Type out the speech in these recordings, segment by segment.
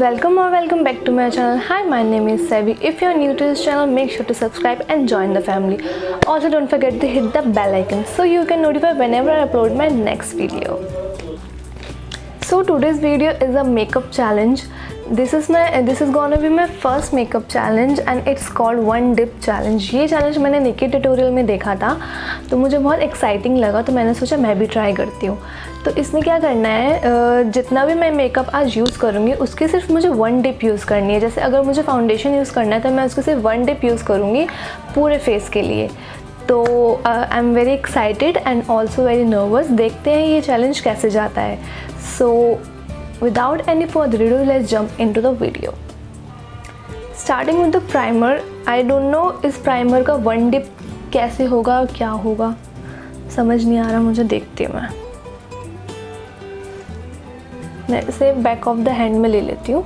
Welcome or welcome back to my channel. Hi, my name is Sevi. If you are new to this channel, make sure to subscribe and join the family. Also, don't forget to hit the bell icon so you can notify whenever I upload my next video. So today's video is a makeup challenge. This is gonna be my first makeup challenge and it's called one dip challenge. ये challenge मैंने निकी tutorial में देखा था तो मुझे बहुत exciting लगा, तो मैंने सोचा मैं भी ट्राई करती हूँ. तो इसमें क्या करना है, जितना भी मैं मेकअप आज यूज़ करूँगी उसकी सिर्फ मुझे वन डिप यूज़ करनी है. जैसे अगर मुझे फाउंडेशन यूज़ करना है तो मैं उसको सिर्फ वन डिप यूज़ करूँगी पूरे फेस के लिए. तो I am very excited and also very nervous. देखते हैं ये चैलेंज कैसे जाता है. सो without any further ado, let's jump into the video. Starting with the primer. I don't know इस प्राइमर का वन डिप कैसे होगा, क्या होगा, समझ नहीं आ रहा मुझे. देखती हूँ मैं इसे बैक ऑफ द हैंड में ले लेती हूँ.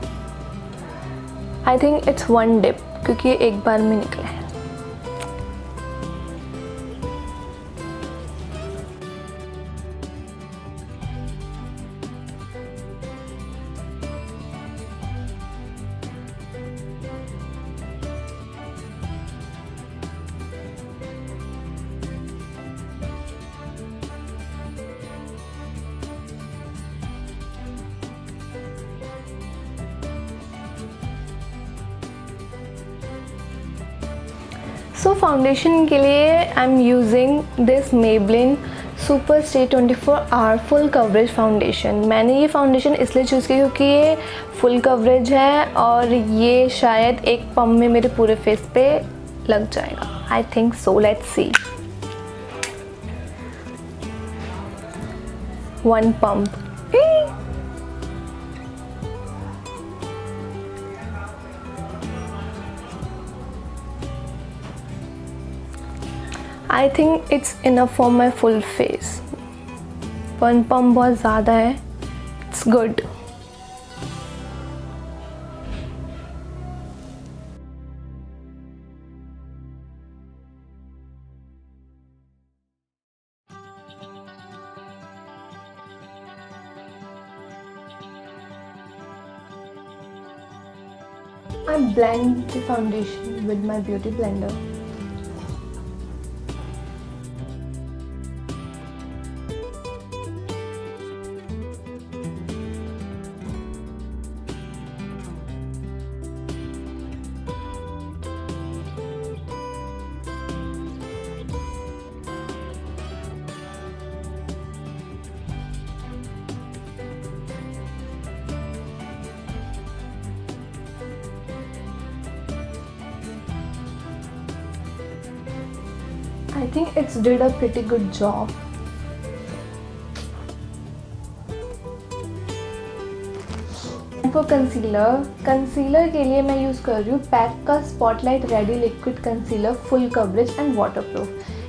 I think it's one dip क्योंकि ये एक बार में निकला है. सो फाउंडेशन के लिए I am using this Maybelline super stay 24 hour full coverage foundation. मैंने ये फाउंडेशन इसलिए चूज़ की क्योंकि ये फुल कवरेज है और ये शायद एक पम्प में मेरे पूरे फेस पे लग जाएगा. I think so. Let's see. One pump. I think it's enough for my full face. One pump बहुत ज़्यादा है. It's good. I blend the foundation with my beauty blender. I think it's did a pretty good job. For concealer के लिए मैं use कर रही हूँ pack का spotlight ready liquid concealer full coverage and waterproof.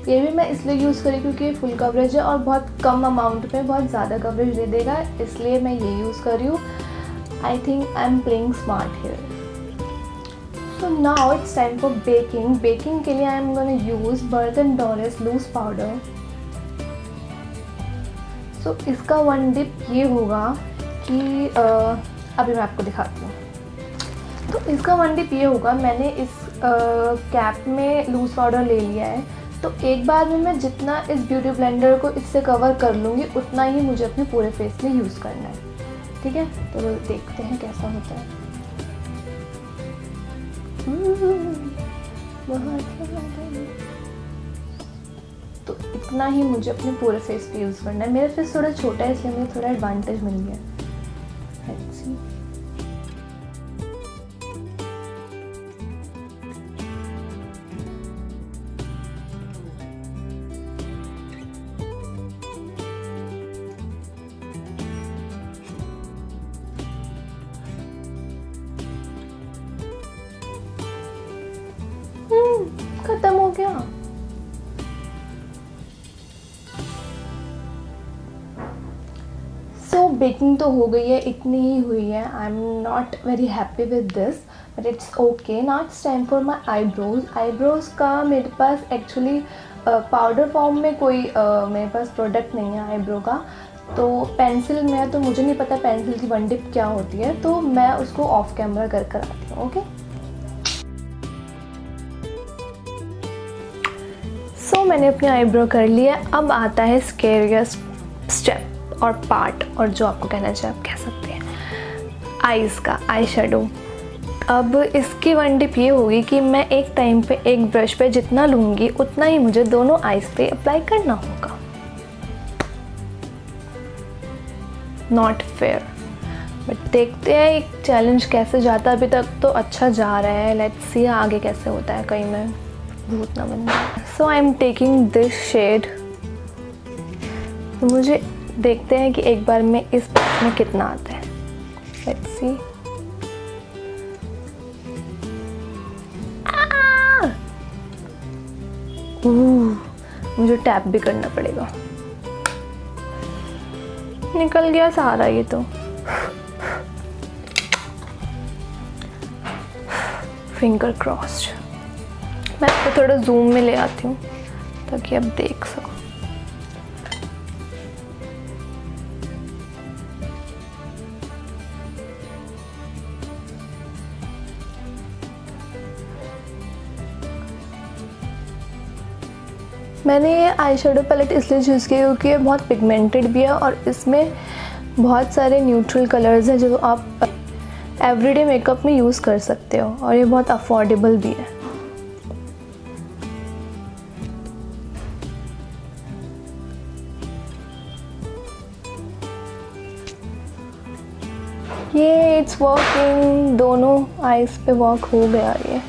ये भी मैं इसलिए यूज़ करी क्योंकि ये फुल कवरेज है और बहुत कम अमाउंट में बहुत ज़्यादा कवरेज दे देगा, इसलिए मैं ये यूज़ कर रही हूँ. I think I am playing smart here. So now it's time for baking. Baking के लिए I am gonna use Burton Doris loose powder. So इसका वन डिप ये होगा कि अभी मैं आपको दिखाती हूँ. तो इसका वन डिप ये होगा, मैंने इस कैप में लूज पाउडर ले लिया है. तो एक बार में मैं जितना इस ब्यूटी ब्लेंडर को इससे कवर कर लूँगी उतना ही मुझे अपने पूरे फेस में यूज़ करना है. ठीक है, तो देखते हैं कैसा होता है. तो इतना ही मुझे अपने पूरे फेस पे यूज़ करना है. मेरा फेस थोड़ा छोटा है इसलिए मुझे थोड़ा एडवांटेज मिल गया. Let's see. खत्म हो गया. सो बेकिंग तो हो गई है, इतनी ही हुई है. I am not very happy with this but it's okay. Now it's time for my eyebrows. Eyebrows का मेरे पास एक्चुअली पाउडर फॉर्म में कोई मेरे पास प्रोडक्ट नहीं है आईब्रो का. तो पेंसिल में तो मुझे नहीं पता पेंसिल की वन डिप क्या होती है, तो मैं उसको ऑफ कैमरा कर आती हूँ। ओके, सो मैंने अपनी आईब्रो कर लिया। अब आता है स्केरियस्ट स्टेप और पार्ट, और जो आपको कहना चाहिए आप कह सकते हैं, आईज का आई शेडो। अब इसकी वन टिप ये होगी कि मैं एक टाइम पे एक ब्रश पे जितना लूँगी उतना ही मुझे दोनों आईज पे अप्लाई करना होगा। नॉट फेयर, बट देखते हैं एक चैलेंज कैसे जाता है। अभी तक तो अच्छा जा रहा है, लेट्स सी आगे कैसे होता है, कहीं मैं भूत ना बन जाए। So I am taking this shade. तो मुझे देखते हैं कि एक बार में इस ब्रश में कितना आता है। Let's see. मुझे टैप भी करना पड़ेगा। निकल गया सारा ये तो। Finger crossed. मैं इसको थोड़ा जूम में ले आती हूँ ताकि आप देख सको। मैंने ये आई शेडो पैलेट इसलिए चूज़ किया क्योंकि ये बहुत पिगमेंटेड भी है और इसमें बहुत सारे न्यूट्रल कलर्स हैं जो आप एवरीडे मेकअप में यूज़ कर सकते हो, और ये बहुत अफोर्डेबल भी है। ये इट्स वर्किंग, दोनों आईज पे वर्क हो गया ये।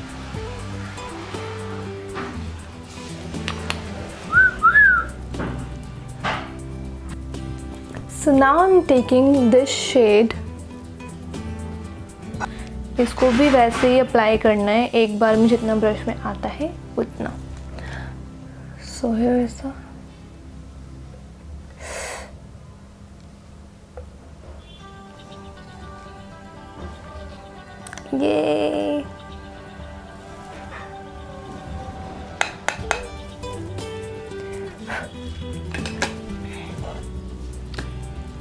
So now I'm taking this shade। इसको भी वैसे ही अप्लाई करना है, एक बार में जितना ब्रश में आता है उतना। So here is the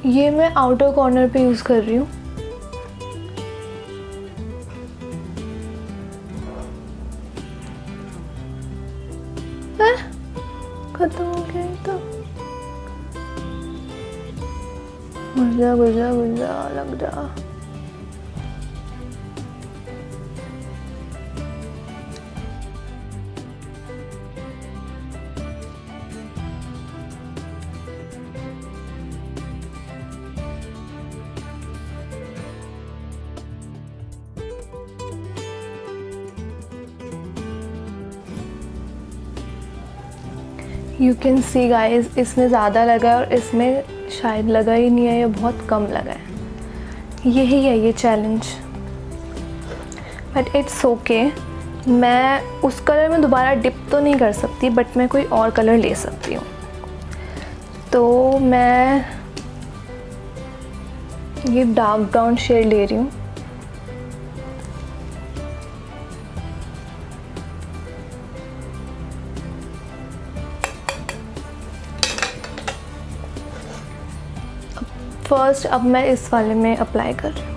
ये मैं आउटर कॉर्नर पे यूज़ कर रही हूँ। खत्म हो गया तो गुजा गुजा गुजा लग जा। यू कैन सी गाइज, इसमें ज़्यादा लगा है और इसमें शायद लगा ही नहीं है, ये बहुत कम लगा है। यही है ये चैलेंज, बट इट्स ओके। मैं उस कलर में दोबारा डिप तो नहीं कर सकती, बट मैं कोई और कलर ले सकती हूँ। तो मैं ये डार्क ब्राउन शेड ले रही हूँ। फर्स्ट अब मैं इस वाले में अप्लाई कर रही हूँ।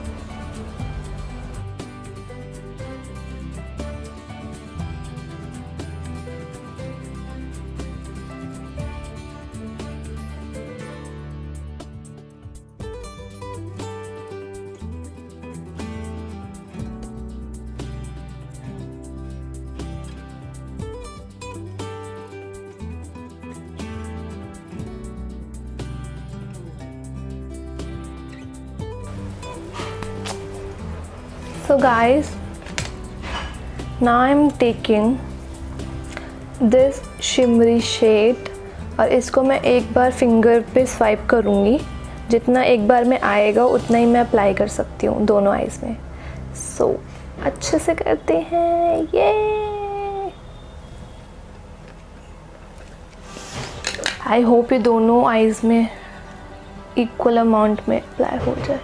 So guys, now I'm taking this shimmery shade और इसको मैं एक बार फिंगर पे स्वाइप करूँगी। जितना एक बार में आएगा उतना ही मैं अप्लाई कर सकती हूँ दोनों आईज में। So अच्छे से करते हैं ये। आई होप ये दोनों आईज में इक्वल अमाउंट में अप्लाई हो जाए।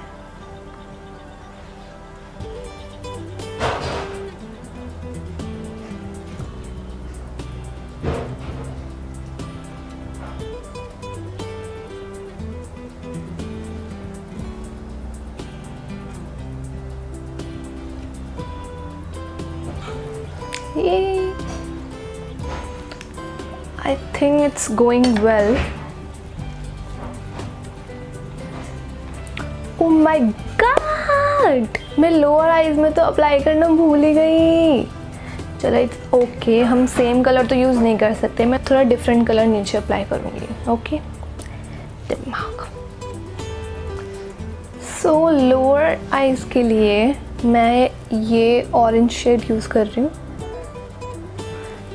Yay! I think it's going well. Oh my god! मैं लोअर आईज में तो अप्लाई करना भूल ही गई. चलो इट्स ओके, हम सेम कलर तो यूज़ नहीं कर सकते. मैं थोड़ा डिफरेंट कलर नीचे अप्लाई करूँगी. ओके, दिमाग. सो लोअर आईज के लिए मैं ये ऑरेंज शेड यूज़ कर रही हूँ.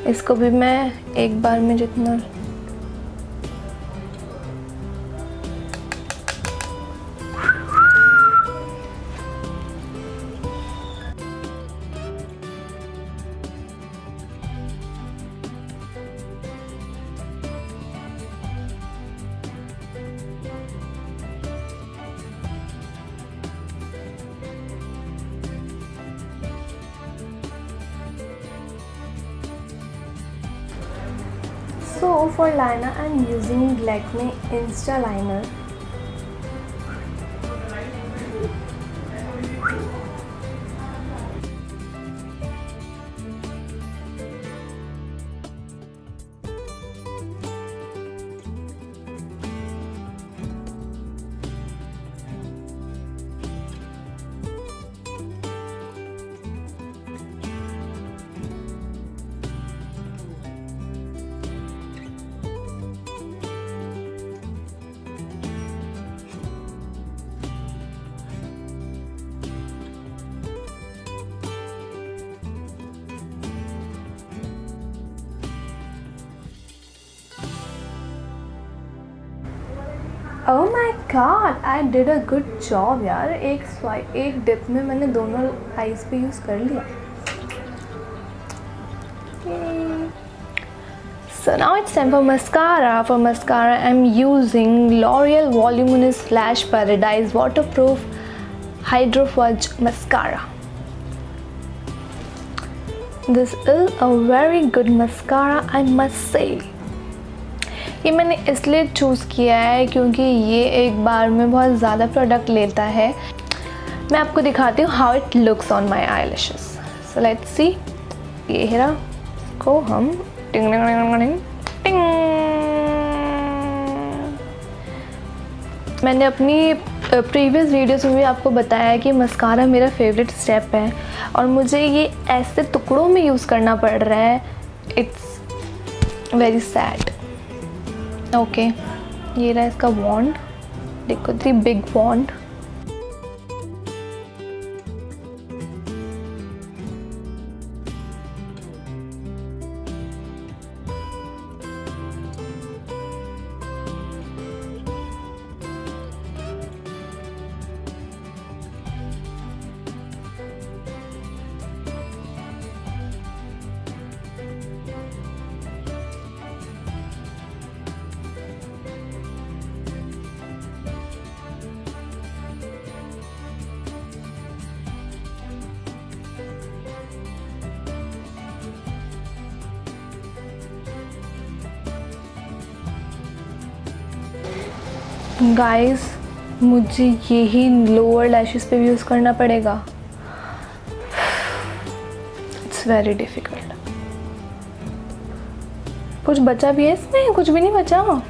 इसको भी मैं एक बार में जितना So for liner I'm using Lakme Insta Liner. Oh my god, I did a good job यार. एक डिप में मैंने दोनों आईज पे यूज़ कर लिया. So now it's time for mascara. For mascara I'm using L'Oreal Voluminous Lash Paradise Waterproof Hydro Fudge Mascara. This is a very good mascara, I must say. ये मैंने इसलिए चूज़ किया है क्योंकि ये एक बार में बहुत ज़्यादा प्रोडक्ट लेता है. मैं आपको दिखाती हूँ how it looks on my eye lashes. So let's see. ये हेरा को हम टिंग टिंग टिंग. मैंने अपनी प्रीवियस वीडियोस में भी आपको बताया है कि मस्कारा मेरा फेवरेट स्टेप है और मुझे ये ऐसे टुकड़ों में यूज़ करना पड़ रहा है. It's very sad. ओके, ये रहा इसका वॉन्ड. देखो दी बिग वॉन्ड. गाइस, मुझे यही लोअर लैशेस पे भी यूज़ करना पड़ेगा. It's very difficult. कुछ बचा भी है इसमें? कुछ भी नहीं बचा.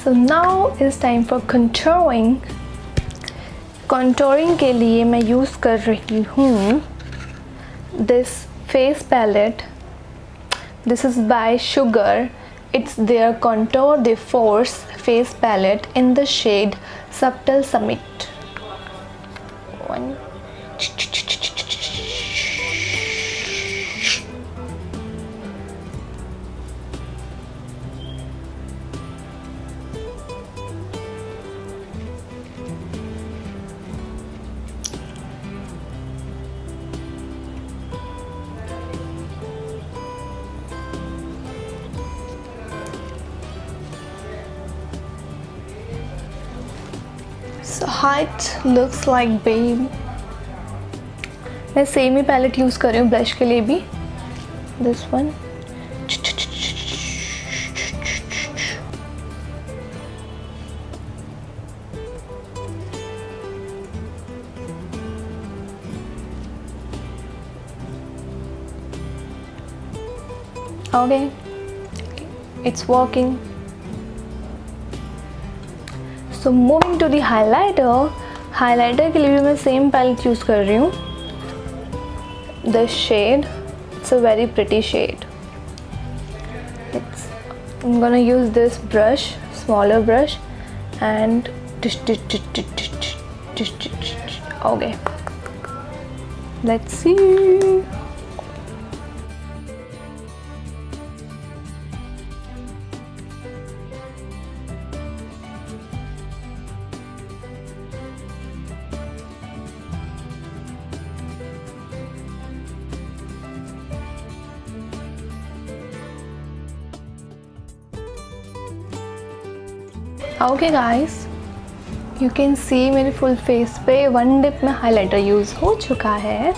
So now is time for contouring. Contouring के लिए मैं यूज़ कर रही हूँ this face palette. This is by Sugar. It's their Contour de Force face palette in the shade Subtle Summit. One. So how it looks like, babe. मैं same ही palette use कर रही हूँ ब्लश के लिए भी, this one. Okay, it's working. So moving to the highlighter. Highlighter के लिए भी मैं सेम पैलेट यूज़ कर रही हूँ, the shade, it's a very pretty shade. I'm gonna use this brush, smaller brush, and okay, let's see. Okay guys, you can see मेरे full face पे one dip में हाइलाइटर यूज़ हो चुका है।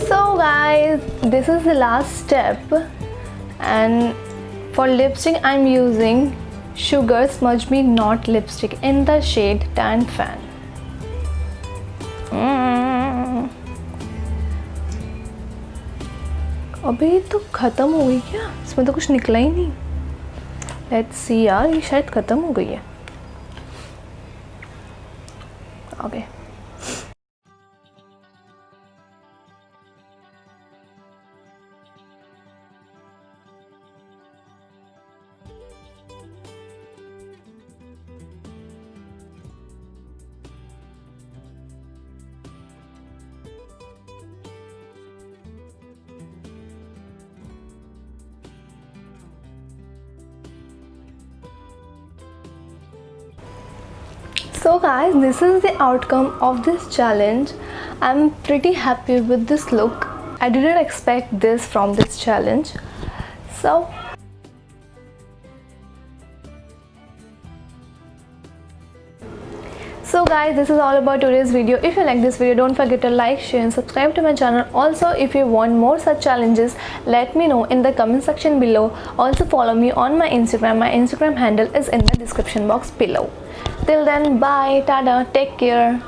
So guys, this is the last step and for lipstick I am using Sugar smudge me not lipstick in the shade tan fan. अबे ये तो ख़त्म हो गई क्या? इसमें तो कुछ निकला ही नहीं। लेट्स सी यार, ये शायद ख़त्म हो गई है। Okay, so guys, this is the outcome of this challenge. I'm pretty happy with this look. I didn't expect this from this challenge. So guys, this is all about today's video. If you like this video, don't forget to like, share and subscribe to my channel. Also, if you want more such challenges, let me know in the comment section below. Also follow me on my Instagram. My Instagram handle is in the description box below. Till then, bye, tada, take care.